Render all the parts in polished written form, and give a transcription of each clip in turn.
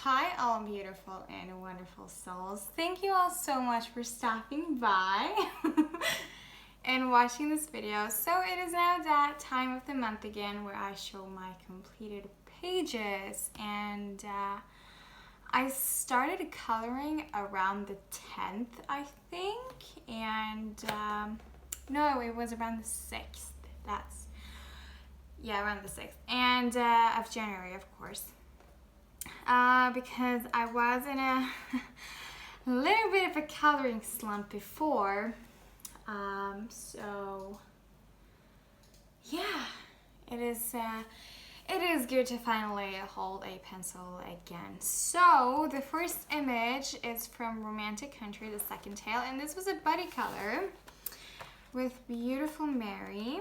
Hi all beautiful and wonderful souls. Thank you all so much for stopping by and watching this video. So it is now that time of the month again where I show my completed pages, and I started coloring around the 10th, I think, and no, it was around the 6th. Around the 6th and of January, of course. Because I was in a little bit of a coloring slump before. So yeah, it is good to finally hold a pencil again. So the first image is from Romantic Country, the second tale, and this was a buddy color with beautiful Mary.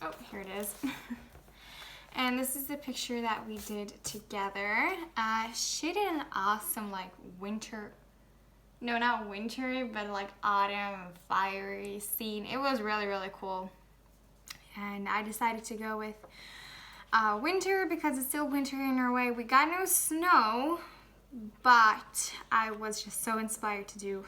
Oh, here it is. And this is the picture that we did together. She did an awesome not winter, but like autumn fiery scene. It was really, really cool. And I decided to go with winter because it's still winter in Norway. We got no snow, but I was just so inspired to do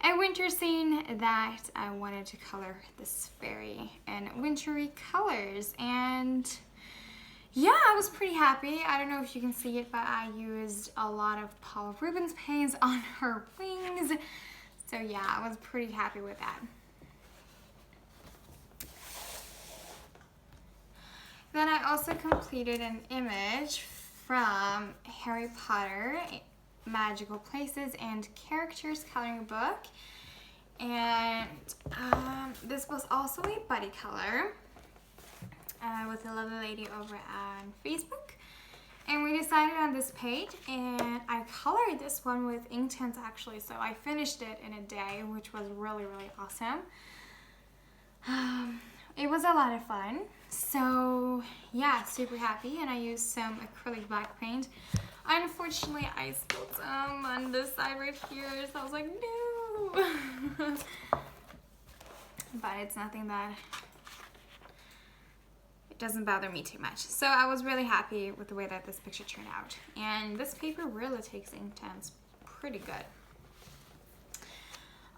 a winter scene that I wanted to color this fairy in wintry colors. And yeah, I was pretty happy. I don't know if you can see it, but I used a lot of Paul Rubens paints on her wings. So yeah, I was pretty happy with that. Then I also completed an image from Harry Potter Magical Places and Characters coloring book, and this was also a buddy color with a lovely lady over on Facebook, and we decided on this page, and I colored this one with Inktense actually, so I finished it in a day, which was really, really awesome. It was a lot of fun, so yeah, super happy. And I used some acrylic black paint. Unfortunately, I spilled some on this side right here, so I was like, no. But it's nothing that, it doesn't bother me too much. So I was really happy with the way that this picture turned out. And this paper really takes Inktense pretty good.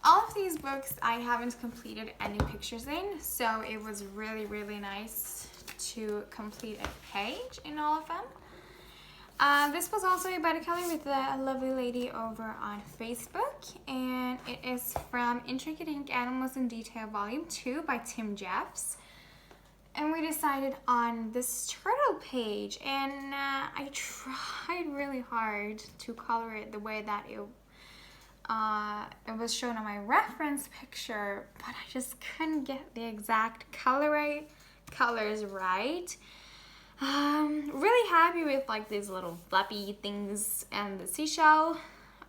All of these books I haven't completed any pictures in, so it was really, really nice to complete a page in all of them. This was also a buddy color with a lovely lady over on Facebook, and it is from Intricate Ink Animals in Detail Volume 2 by Tim Jeffs. And we decided on this turtle page, and I tried really hard to color it the way that it was shown on my reference picture, but I just couldn't get the exact colors right. Really happy with like these little fluffy things and the seashell.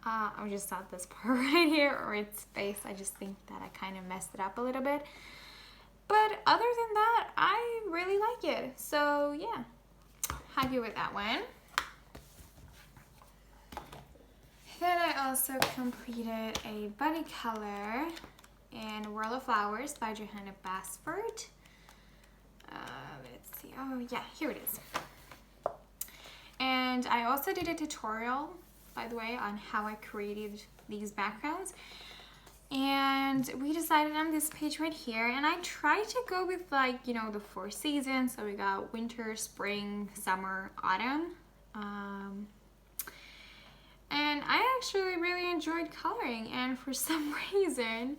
I just thought this part right here, or its face, I just think that I kind of messed it up a little bit. But other than that, I really like it. So yeah, happy with that one. Then I also completed a buddy color in World of Flowers by Johanna Basford. Let's see, oh yeah, here it is. And I also did a tutorial, by the way, on how I created these backgrounds. And we decided on this page right here, and I tried to go with like, you know, the 4 seasons. So we got winter, spring, summer, autumn. And I actually really enjoyed coloring, and for some reason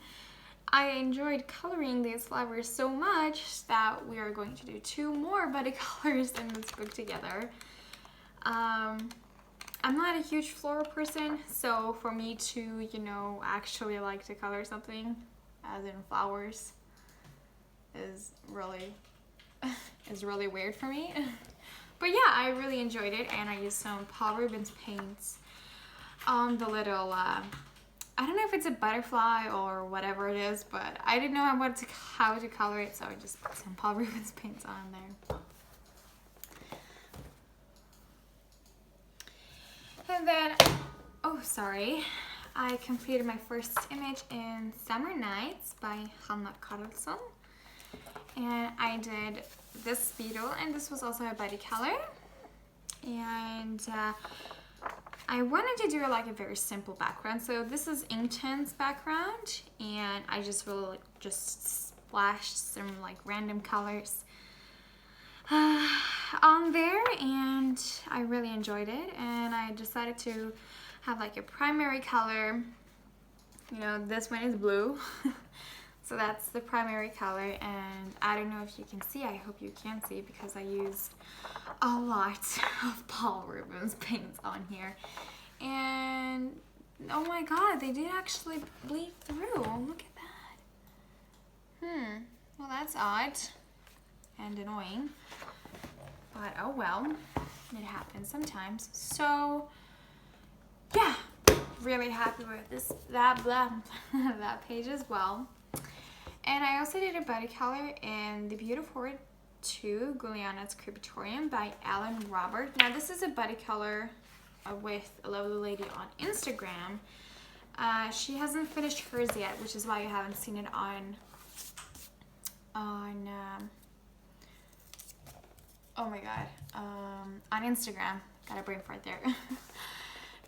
I enjoyed coloring these flowers so much that we are going to do 2 more buddy colors in this book together. I'm not a huge floral person, so for me to, you know, actually like to color something, as in flowers, is really weird for me. But yeah, I really enjoyed it, and I used some Paul Rubens paints on the little, I don't know if it's a butterfly or whatever it is, but I didn't know how to color it, so I just put some Paul Rubens paints on there. And then, oh sorry, I completed my first image in Summer Nights by Hanna Karlsson. And I did this beetle, and this was also a buddy color. And I wanted to do like a very simple background. So this is Inktense background, and I just really just splashed some like random colors on there, and I really enjoyed it. And I decided to have like a primary color. You know, this one is blue. So that's the primary color, and I don't know if you can see. I hope you can see because I used a lot of Paul Rubens paints on here. And oh my god, they did actually bleed through. Look at that. Well, that's odd and annoying, but oh well, it happens sometimes. So yeah, really happy with this that page as well. And I also did a body color in the Beautiful Horror 2 Ghouliana's Scriptorium by Alan Robert. Now this is a body color with a lovely lady on Instagram. She hasn't finished hers yet, which is why you haven't seen it on oh my god, on Instagram. Got a brain fart there.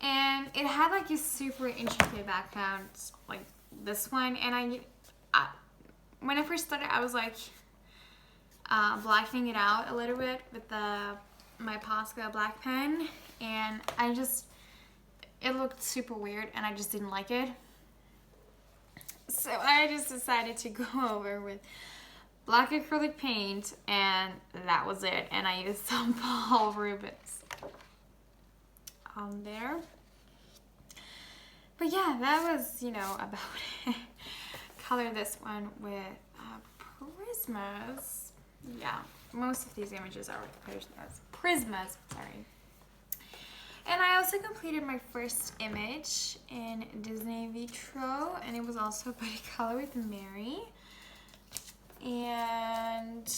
And it had like a super intricate background like this one, and I when I first started, I was like blackening it out a little bit with my Posca black pen, and it looked super weird, and I just didn't like it. So I just decided to go over with black acrylic paint, and that was it. And I used some Paul Rubens on there. But yeah, that was, you know, about it. Color this one with prismas. Yeah, most of these images are with prismas, sorry. And I also completed my first image in Disney Vitraux, and it was also a body color with Mary. And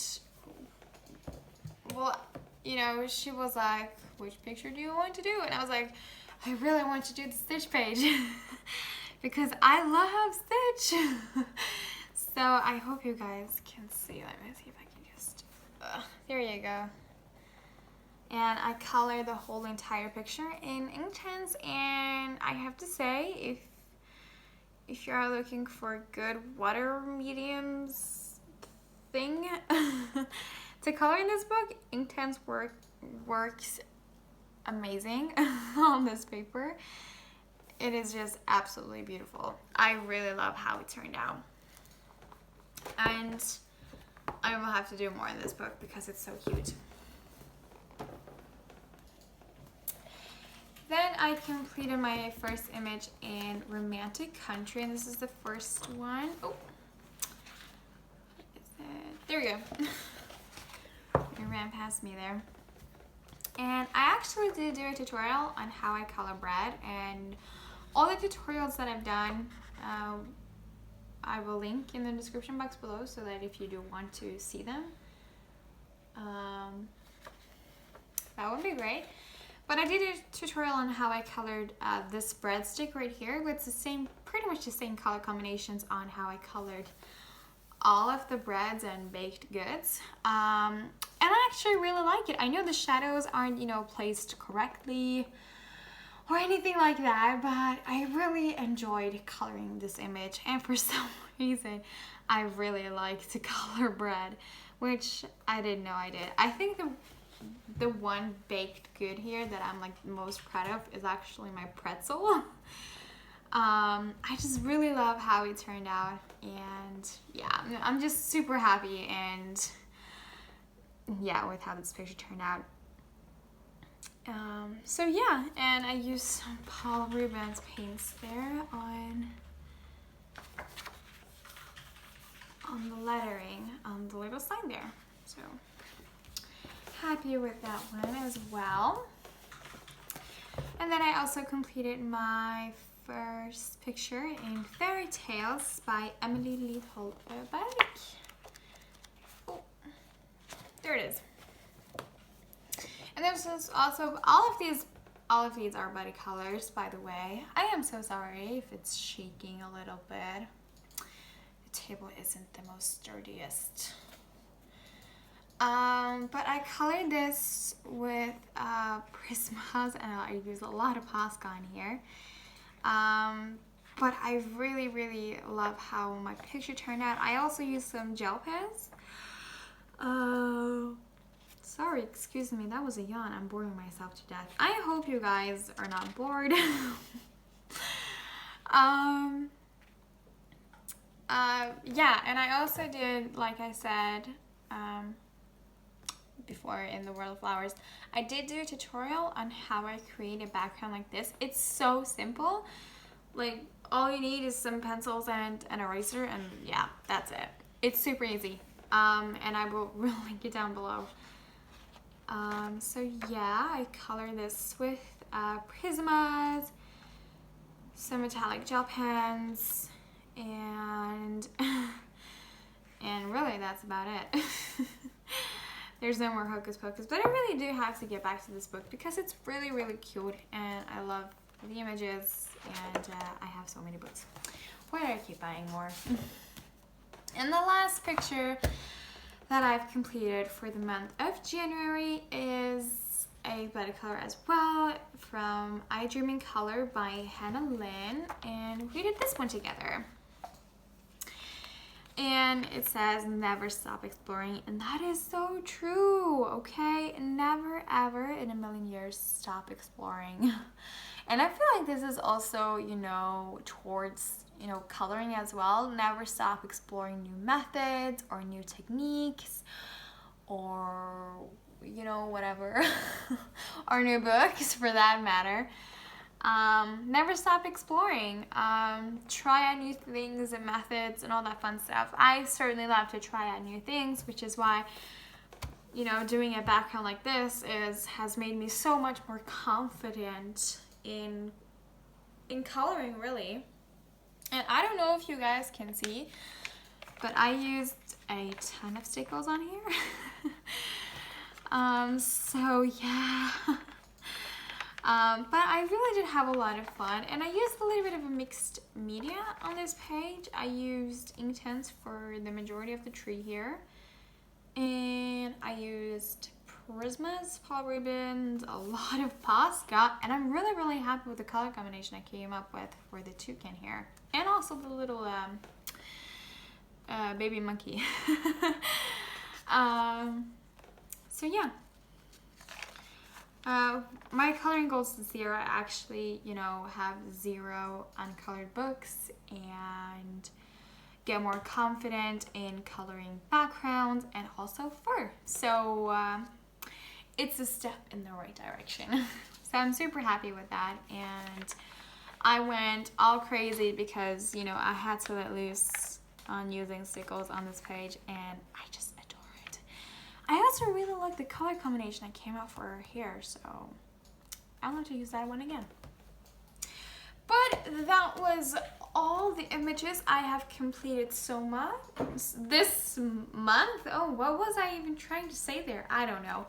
well, you know, she was like, which picture do you want to do? And I was like, I really want to do the Stitch page because I love Stitch. So I hope you guys can see. Let me see if I can just, there you go. And I colored the whole entire picture in Inktense, and I have to say, if you are looking for a good water mediums thing to color in this book, Inktense works amazing on this paper. It is just absolutely beautiful. I really love how it turned out. And I will have to do more in this book because it's so cute. Then I completed my first image in Romantic Country, and this is the first one. Oh, there we go. It ran past me there. And I actually did do a tutorial on how I color bread, and all the tutorials that I've done, I will link in the description box below so that if you do want to see them, that would be great. But I did a tutorial on how I colored this breadstick right here with the same, pretty much the same color combinations on how I colored all of the breads and baked goods. And I actually really like it. I know the shadows aren't, you know, placed correctly or anything like that, but I really enjoyed coloring this image, and for some reason I really like to color bread, which I didn't know I did. I think the one baked good here that I'm like most proud of is actually my pretzel. I just really love how it turned out, and yeah, I'm just super happy, and yeah, with how this picture turned out. So yeah, and I used some Paul Rubens paints there on the lettering on the little sign there. So happy with that one as well. And then I also completed my first picture in Fairy Tales by Emily Lidholm. Oh, there it is. And this is also, all of these are buddy colors, by the way. I am so sorry if it's shaking a little bit. The table isn't the most sturdiest. But I colored this with Prismas, and I use a lot of Posca on here. But I really, really love how my picture turned out. I also used some gel pens. Sorry, excuse me, that was a yawn. I'm boring myself to death. I hope you guys are not bored. Yeah, and I also did, like I said, before in the World of Flowers, I did do a tutorial on how I create a background like this. It's so simple. Like, all you need is some pencils and an eraser, and yeah, that's it. It's super easy. And I will link it down below. So yeah, I color this with Prismas, some metallic gel pens, and really that's about it. There's no more hocus pocus, but I really do have to get back to this book because it's really, really cute, and I love the images, and I have so many books. Why do I keep buying more? And the last picture that I've completed for the month of January is a watercolor as well from I Dream in Color by Hannah Lynn, and we did this one together. And it says, never stop exploring, and that is so true, okay? Never ever in a million years stop exploring. And I feel like this is also, you know, towards, you know, coloring as well. Never stop exploring new methods or new techniques or, you know, whatever. Or new books for that matter. Never stop exploring. Try out new things and methods and all that fun stuff. I certainly love to try out new things, which is why, you know, doing a background like this has made me so much more confident in coloring, really. And I don't know if you guys can see, but I used a ton of stickles on here. So yeah. But I really did have a lot of fun, and I used a little bit of a mixed media on this page. I used Inktense for the majority of the tree here, and I used Prismas, Pop Ribbons, a lot of Posca, and I'm really, really happy with the color combination I came up with for the toucan here, and also the little baby monkey. So yeah. My coloring goals this year, I actually, you know, have 0 uncolored books and get more confident in coloring backgrounds and also fur. So it's a step in the right direction. So I'm super happy with that, and I went all crazy because, you know, I had to let loose on using stickles on this page, and I just adore it. I also really like the color combination I came out for her hair, so I'll have to use that one again. But that was all the images I have completed so much this month. Oh, what was I even trying to say there? I don't know.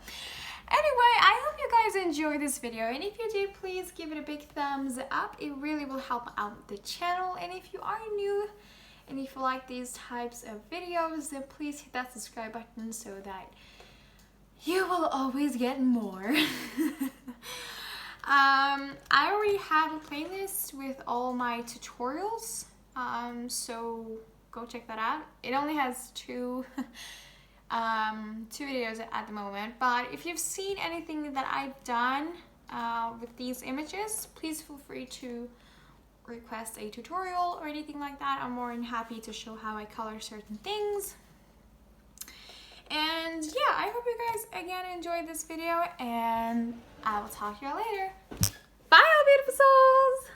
Anyway, I hope you guys enjoyed this video, and if you did, please give it a big thumbs up. It really will help out the channel. And if you are new and if you like these types of videos, then please hit that subscribe button so that you will always get more. I already have a playlist with all my tutorials, so go check that out. It only has two videos at the moment, but if you've seen anything that I've done with these images, please feel free to request a tutorial or anything like that. I'm more than happy to show how I color certain things. And yeah, I hope you guys again enjoyed this video, and I will talk to you all later. Bye, all beautiful souls!